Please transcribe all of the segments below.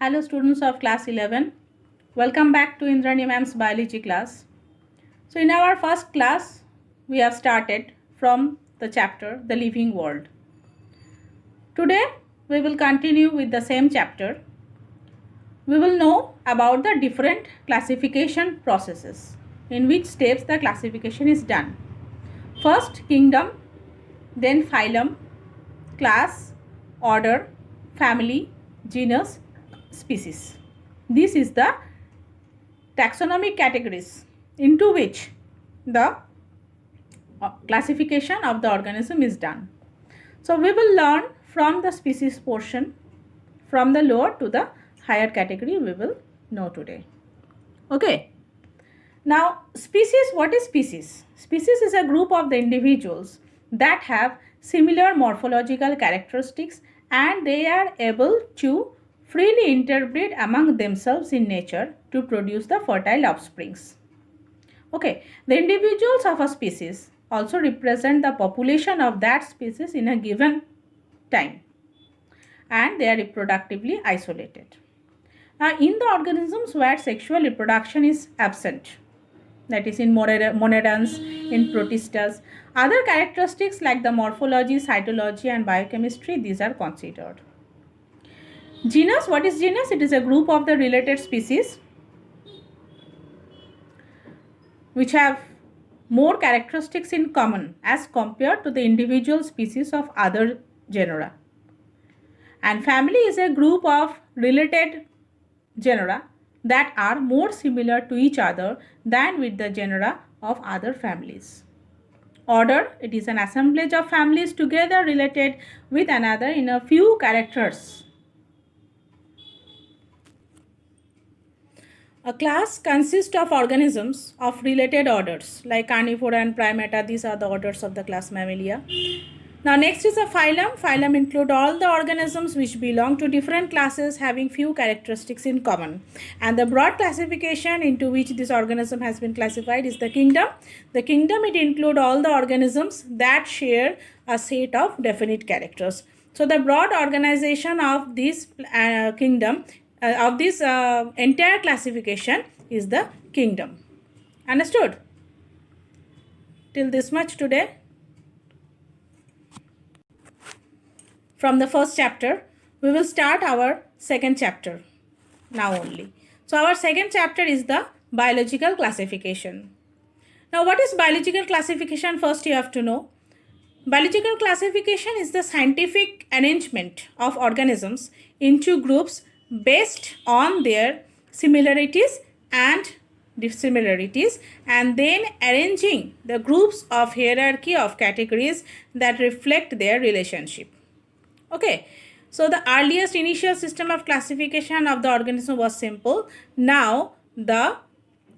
Hello students of class 11. Welcome back to Indrani ma'am's biology class. So in our first class, we have started from the chapter The Living World. Today, we will continue with the same chapter. We will know about the different classification processes, in which steps the classification is done. First, kingdom, then phylum, class, order, family, genus, species. This is the taxonomic categories into which the classification of the organism is done. So we will learn from the species portion, from the lower to the higher category we will know today. Okay. Now species, what is species? Species is a group of the individuals that have similar morphological characteristics and they are able to freely interbreed among themselves in nature to produce the fertile offsprings. Okay, the individuals of a species also represent the population of that species in a given time and they are reproductively isolated. Now, in the organisms where sexual reproduction is absent, that is in monodons, in protistas, other characteristics like the morphology, cytology and biochemistry, these are considered. Genus, what is genus? It is a group of the related species which have more characteristics in common as compared to the individual species of other genera. And family is a group of related genera that are more similar to each other than with the genera of other families. Order, it is an assemblage of families together related with another in a few characters. A class consists of organisms of related orders like Carnivora and Primata. These are the orders of the class Mammalia. Now next is a phylum. Phylum include all the organisms which belong to different classes having few characteristics in common. And the broad classification into which this organism has been classified is the kingdom. The kingdom, it include all the organisms that share a set of definite characters. So the broad organization of this kingdom of this entire classification is the kingdom. Understood? Till this much today. From the first chapter, we will start our second chapter now only. So our second chapter is the biological classification. Now what is biological classification? First you have to know. Biological classification is the scientific arrangement of organisms into groups based on their similarities and dissimilarities and then arranging the groups of hierarchy of categories that reflect their relationship. Okay, so the earliest initial system of classification of the organism was simple. Now the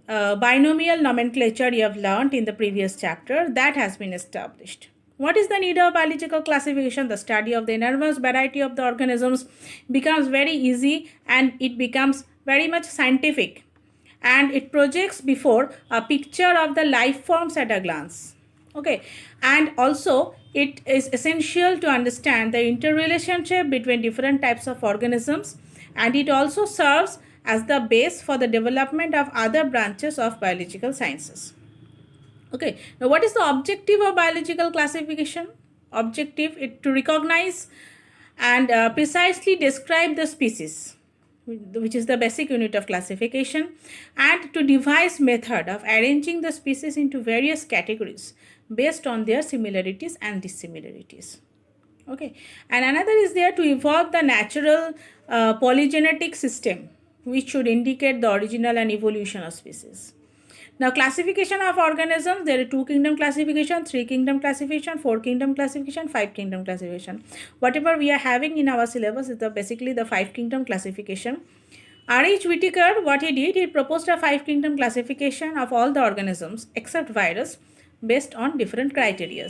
binomial nomenclature you have learned in the previous chapter, that has been established. What is the need of biological classification? The study of the enormous variety of the organisms becomes very easy and it becomes very much scientific and it projects before a picture of the life forms at a glance. Okay, and also it is essential to understand the interrelationship between different types of organisms and it also serves as the base for the development of other branches of biological sciences. Okay, now what is the objective of biological classification? Objective is to recognize and precisely describe the species, which is the basic unit of classification, and to devise method of arranging the species into various categories based on their similarities and dissimilarities. Okay, and another is there to evolve the natural polygenetic system which should indicate the original and evolution of species. Now classification of organisms, there are 2 kingdom classification, 3 kingdom classification, 4 kingdom classification, 5 kingdom classification. Whatever we are having in our syllabus is basically the 5 kingdom classification. R.H. Whitaker, what he did, he proposed a 5 kingdom classification of all the organisms except virus based on different criteria.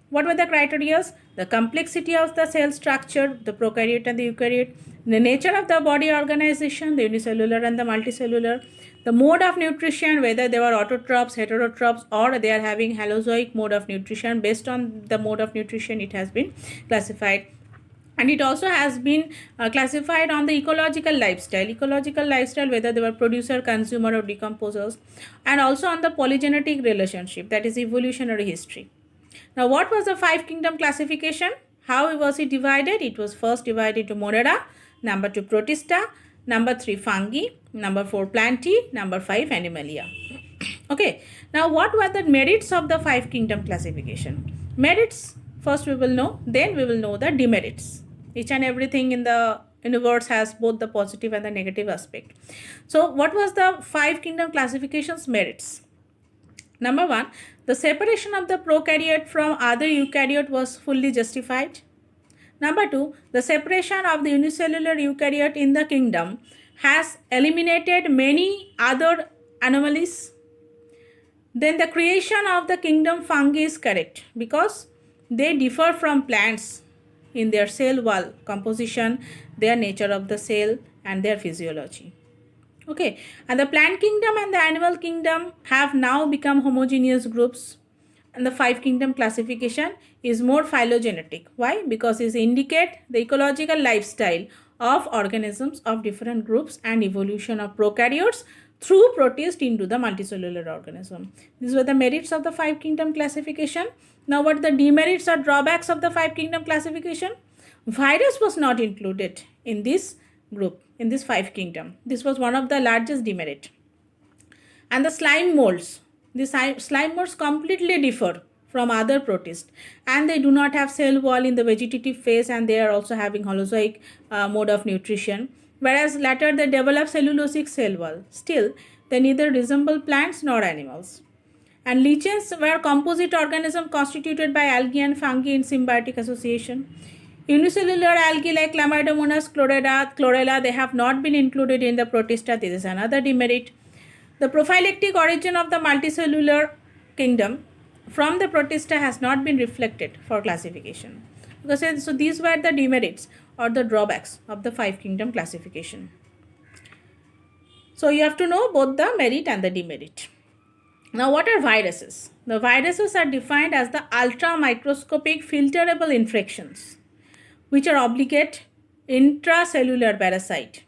What were the criteria? The complexity of the cell structure, the prokaryote and the eukaryote, the nature of the body organization, the unicellular and the multicellular, the mode of nutrition, whether they were autotrophs, heterotrophs, or they are having halozoic mode of nutrition. Based on the mode of nutrition, it has been classified. And it also has been classified on the ecological lifestyle, whether they were producer, consumer, or decomposers, and also on the polygenetic relationship, that is evolutionary history. Now, what was the five kingdom classification? How was it divided? It was first divided to Monera, number 2 Protista, number 3 Fungi, number 4 Plantae, number 5 Animalia. Okay, now what were the merits of the five kingdom classification? Merits, first we will know, then we will know the demerits. Each and everything in the universe has both the positive and the negative aspect. So what was the five kingdom classification's merits? Number 1, the separation of the prokaryote from other eukaryote was fully justified. Number 2, the separation of the unicellular eukaryote in the kingdom has eliminated many other anomalies. Then the creation of the kingdom fungi is correct because they differ from plants in their cell wall composition, their nature of the cell, and their physiology. Okay, and the plant kingdom and the animal kingdom have now become homogeneous groups, and the five kingdom classification is more phylogenetic. Why? Because it indicates the ecological lifestyle of organisms of different groups and evolution of prokaryotes through protist into the multicellular organism. These were the merits of the five kingdom classification. Now, what are the demerits or drawbacks of the five kingdom classification? Virus was not included in this group, in this five kingdom. This was one of the largest demerit. And the slime molds. The slime molds completely differ from other protists, and they do not have cell wall in the vegetative phase, and they are also having holozoic mode of nutrition, whereas later they develop cellulosic cell wall. Still, they neither resemble plants nor animals. And lichens were composite organisms constituted by algae and fungi in symbiotic association. Unicellular algae like Chlamydomonas, chlorella, they have not been included in the Protista. This is another demerit. The prophylactic origin of the multicellular kingdom from the Protista has not been reflected for classification. So these were the demerits or the drawbacks of the five kingdom classification. So you have to know both the merit and the demerit. Now, what are viruses? The viruses are defined as the ultra microscopic filterable infections, which are obligate intracellular parasite,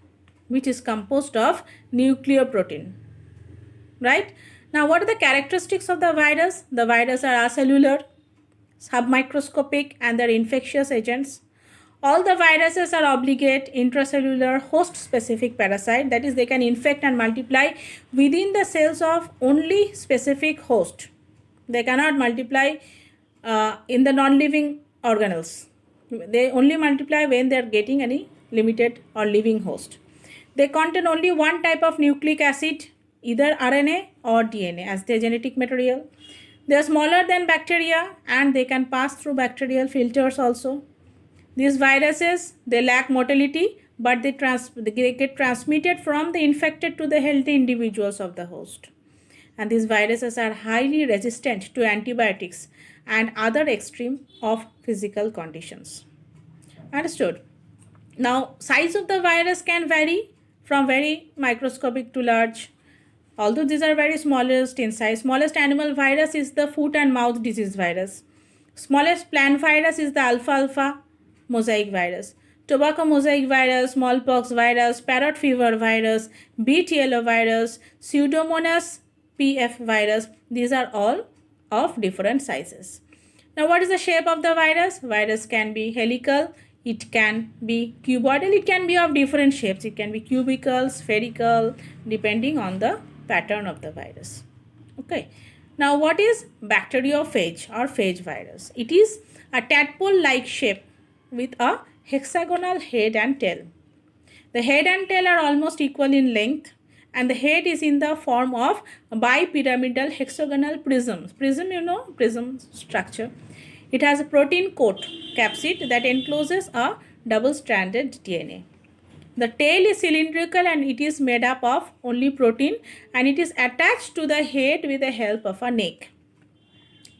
which is composed of nucleoprotein. Right? Now, what are the characteristics of the virus? The virus are acellular, submicroscopic, and they're infectious agents. All the viruses are obligate intracellular host-specific parasite, that is, they can infect and multiply within the cells of only specific host. They cannot multiply in the non-living organelles. They only multiply when they are getting any limited or living host. They contain only one type of nucleic acid, either RNA or DNA as their genetic material. They are smaller than bacteria and they can pass through bacterial filters also. These viruses, they lack motility, but they get transmitted from the infected to the healthy individuals of the host. And these viruses are highly resistant to antibiotics and other extreme of physical conditions. Understood? Now, size of the virus can vary from very microscopic to large. Although these are very smallest in size, smallest animal virus is the foot and mouth disease virus. Smallest plant virus is the alfalfa mosaic virus. Tobacco mosaic virus, smallpox virus, parrot fever virus, beet yellow virus, Pseudomonas PF virus. These are all of different sizes. Now, what is the shape of the virus? Virus can be helical, it can be cuboidal, it can be of different shapes. It can be cubical, spherical, depending on the pattern of the virus. Okay. Now, what is bacteriophage or phage virus? It is a tadpole-like shape with a hexagonal head and tail. The head and tail are almost equal in length, and the head is in the form of bipyramidal hexagonal prisms. Prism, you know, prism structure. It has a protein coat capsid that encloses a double-stranded DNA. The tail is cylindrical and it is made up of only protein, and it is attached to the head with the help of a neck.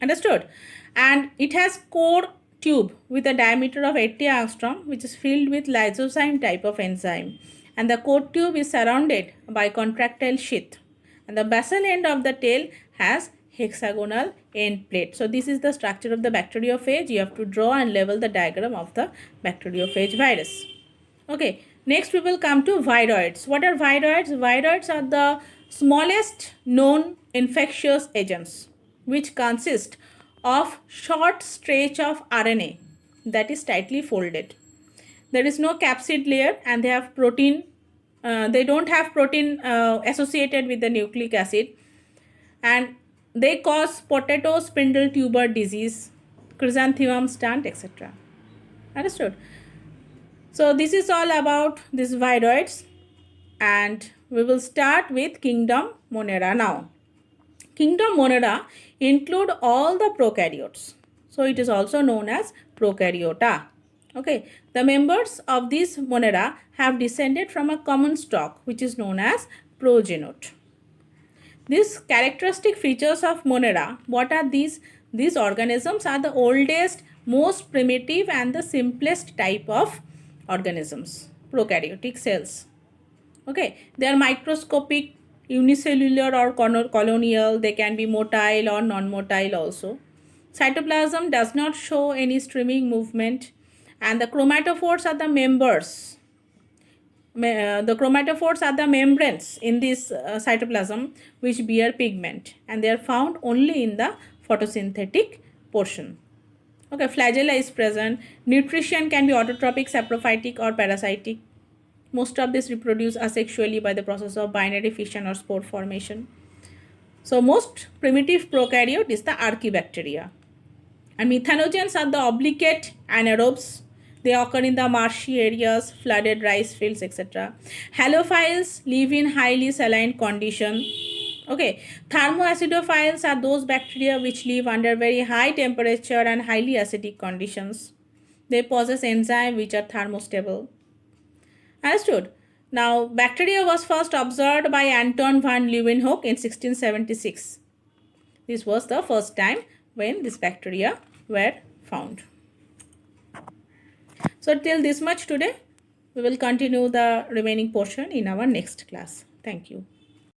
Understood? And it has core tube with a diameter of 80 angstrom, which is filled with lysozyme type of enzyme, and the core tube is surrounded by contractile sheath, and the basal end of the tail has hexagonal end plate. So this is the structure of the bacteriophage. You have to draw and label the diagram of the bacteriophage virus. Okay, next we will come to viroids. What are viroids? Viroids are the smallest known infectious agents which consist of short stretch of RNA that is tightly folded. There is no capsid layer and they have protein. They don't have protein associated with the nucleic acid, and they cause potato spindle tuber disease, chrysanthemum stunt, etc. Understood? So this is all about these viroids, and we will start with kingdom Monera now. Kingdom Monera include all the prokaryotes. So it is also known as prokaryota. Okay, the members of this Monera have descended from a common stock which is known as progenote. These characteristic features of Monera, what are these? These organisms are the oldest, most primitive and the simplest type of organisms, prokaryotic cells. Okay, they are microscopic, unicellular or colonial. They can be motile or non-motile also. Cytoplasm does not show any streaming movement, and the chromatophores are the members. The chromatophores are the membranes in this cytoplasm which bear pigment, and they are found only in the photosynthetic portion. Okay, flagella is present. Nutrition can be autotrophic, saprophytic or parasitic. Most of this reproduce asexually by the process of binary fission or spore formation. So most primitive prokaryote is the Archaebacteria. And methanogens are the obligate anaerobes. They occur in the marshy areas, flooded rice fields, etc. Halophiles live in highly saline condition. Okay, thermoacidophiles are those bacteria which live under very high temperature and highly acidic conditions. They possess enzymes which are thermostable. Understood? Now, bacteria was first observed by Anton van Leeuwenhoek in 1676. This was the first time when these bacteria were found. So, till this much today. We will continue the remaining portion in our next class. Thank you.